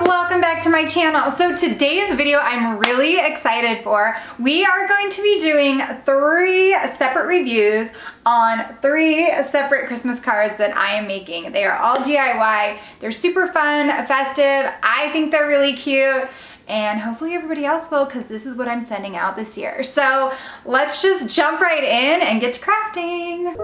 welcome back to my channel. So today's video I'm really excited for. We are going to be doing 3 separate reviews on 3 separate Christmas cards that I am making. They are all DIY. They're super fun, festive. I think they're really cute. And hopefully everybody else will, because this is what I'm sending out this year. So let's just jump right in and get to crafting.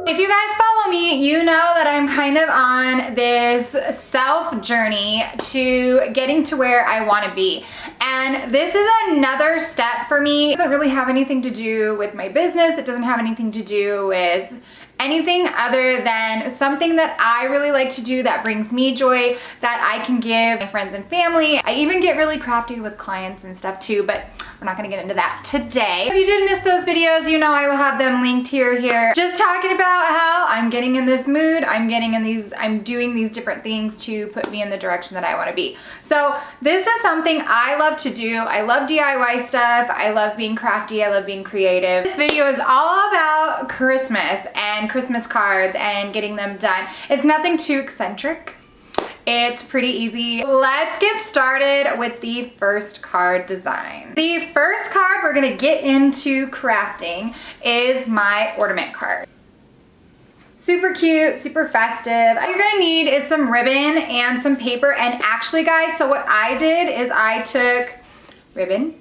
If you guys follow me, you know that I'm kind of on this self journey to getting to where I want to be. And this is another step for me. It doesn't really have anything to do with my business. It doesn't have anything to do with anything other than something that I really like to do that brings me joy, that I can give my friends and family. I even get really crafty with clients and stuff too, but we're not gonna get into that today. If you did miss those videos, you know I will have them linked here. Just talking about how I'm getting in this mood, I'm doing these different things to put me in the direction that I wanna be. So this is something I love to do. I love DIY stuff. I love being crafty. I love being creative. This video is all about Christmas and Christmas cards and getting them done. It's nothing too eccentric. It's pretty easy. Let's get started with the first card design. The first card we're gonna get into crafting is my ornament card. Super cute, super festive. All you're gonna need is some ribbon and some paper. And actually guys, so what I did is I took ribbon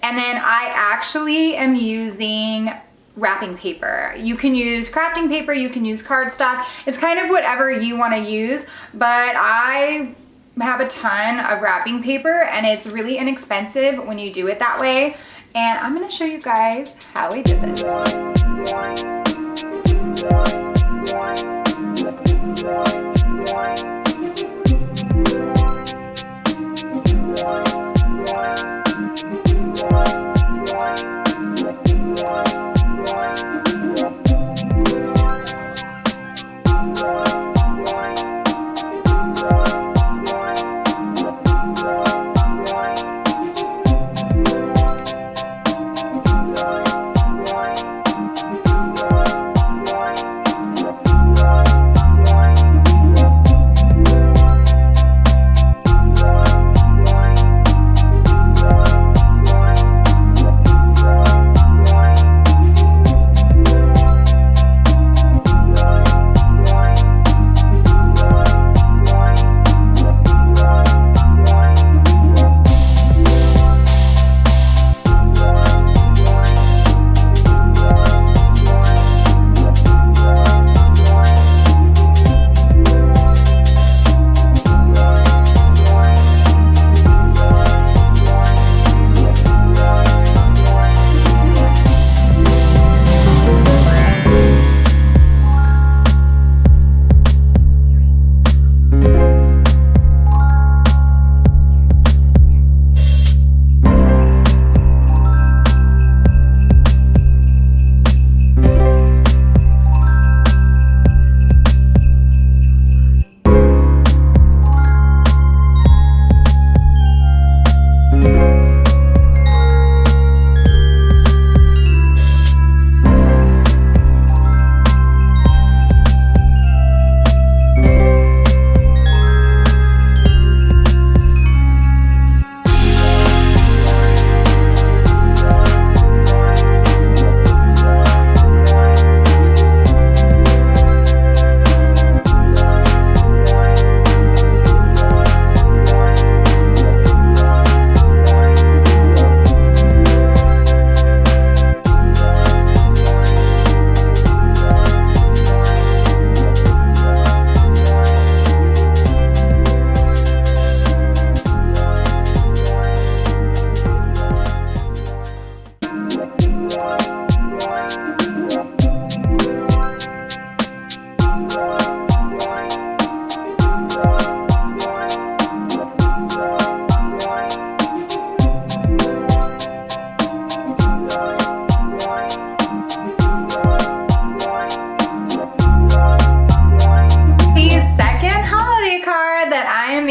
and then I actually am using wrapping paper. You can use crafting paper, you can use cardstock. It's kind of whatever you want to use, but I have a ton of wrapping paper and it's really inexpensive when you do it that way. And I'm going to show you guys how I did this.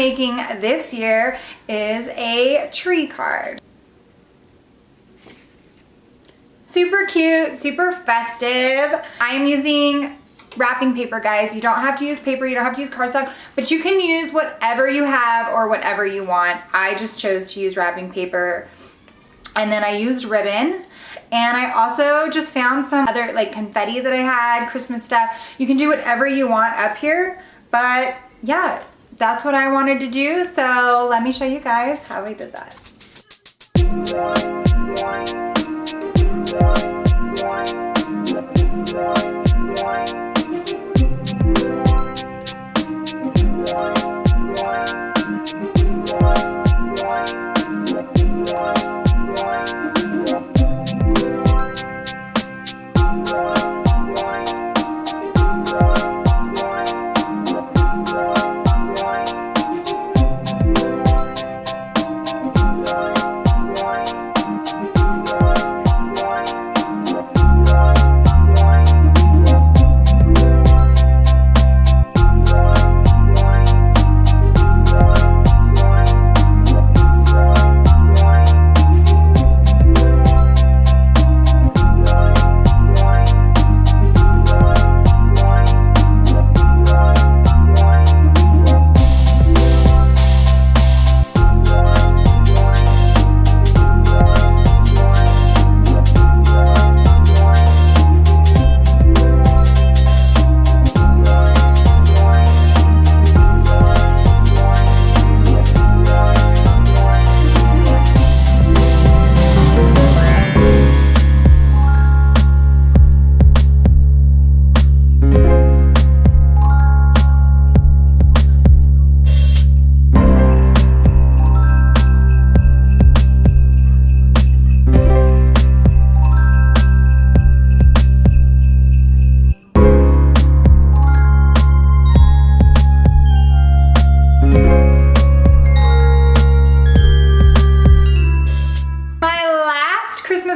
making this year is a tree card. Super cute, super festive. I am using wrapping paper, guys. You don't have to use paper, you don't have to use cardstock, but you can use whatever you have or whatever you want. I just chose to use wrapping paper, and then I used ribbon. And I also just found some other like confetti that I had, Christmas stuff. You can do whatever you want up here, but yeah, that's what I wanted to do. So let me show you guys how I did that.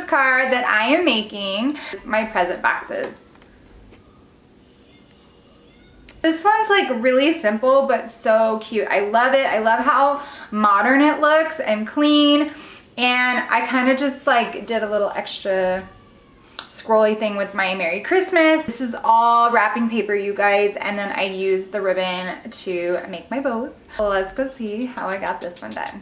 Card that I am making is my present boxes. This one's like really simple but so cute. I love it. I love how modern it looks and clean, and I kind of just like did a little extra scrolly thing with my Merry Christmas. This is all wrapping paper, you guys, and then I used the ribbon to make my bows. Well, let's go see how I got this one done.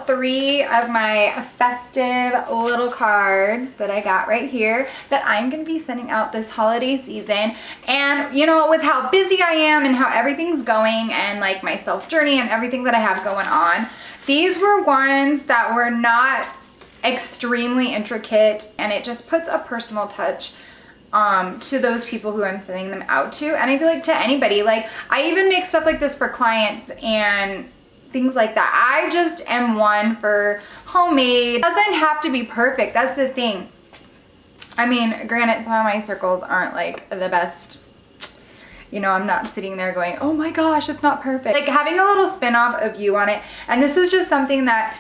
Three of my festive little cards that I got right here that I'm gonna be sending out this holiday season. And you know, with how busy I am and how everything's going and like my self journey and everything that I have going on, these were ones that were not extremely intricate, and it just puts a personal touch to those people who I'm sending them out to. And I feel like to anybody, like I even make stuff like this for clients and things like that. I just am one for homemade. It doesn't have to be perfect. That's the thing. I mean, granted, some of my circles aren't like the best you know, I'm not sitting there going, oh my gosh, it's not perfect. Like having a little spin off of you on it. And this is just something that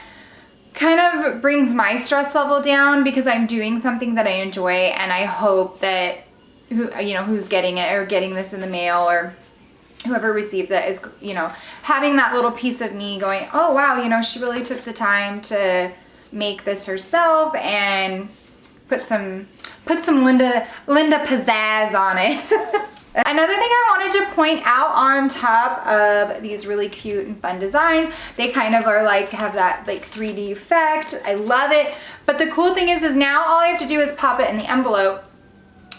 kind of brings my stress level down because I'm doing something that I enjoy, and I hope that who's getting it or getting this in the mail or whoever receives it is, you know, having that little piece of me going, oh wow, you know, she really took the time to make this herself and put some Linda pizzazz on it. Another thing I wanted to point out on top of these really cute and fun designs, they kind of are like, have that like 3D effect. I love it. But the cool thing is now all I have to do is pop it in the envelope,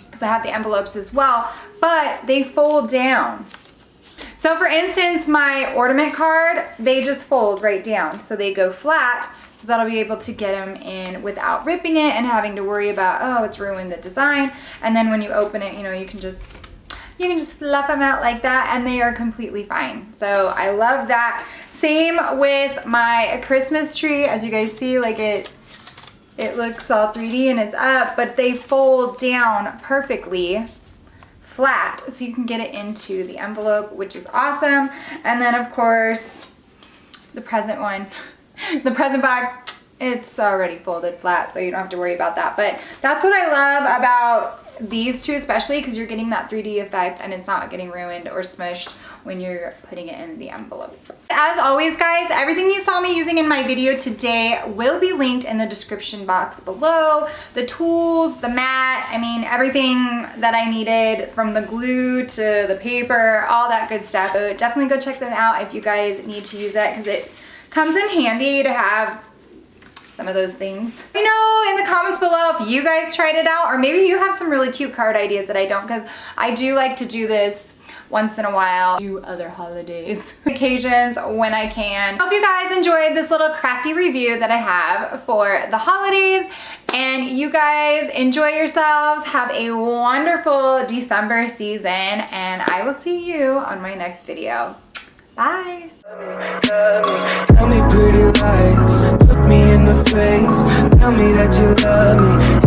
because I have the envelopes as well, but they fold down. So for instance, my ornament card, they just fold right down. So they go flat. So that'll be able to get them in without ripping it and having to worry about, oh, it's ruined the design. And then when you open it, you know, you can just fluff them out like that and they are completely fine. So I love that. Same with my Christmas tree. As you guys see, like it looks all 3D and it's up, but they fold down perfectly flat so you can get it into the envelope, which is awesome. And then of course the present one, the present box, it's already folded flat, so you don't have to worry about that. But that's what I love about these two, especially because you're getting that 3D effect and it's not getting ruined or smushed when you're putting it in the envelope. As always guys, everything you saw me using in my video today will be linked in the description box below. The tools, the mat, I mean everything that I needed, from the glue to the paper, all that good stuff. So definitely go check them out if you guys need to use it, because it comes in handy to have some of those things. Let me know in the comments below if you guys tried it out, or maybe you have some really cute card ideas that I don't, because I do like to do this once in a while, do other holidays, occasions when I can. Hope you guys enjoyed this little crafty review that I have for the holidays, and you guys enjoy yourselves. Have a wonderful December season, and I will see you on my next video. Bye. Tell me pretty lies, look me in the face, tell me that you love me.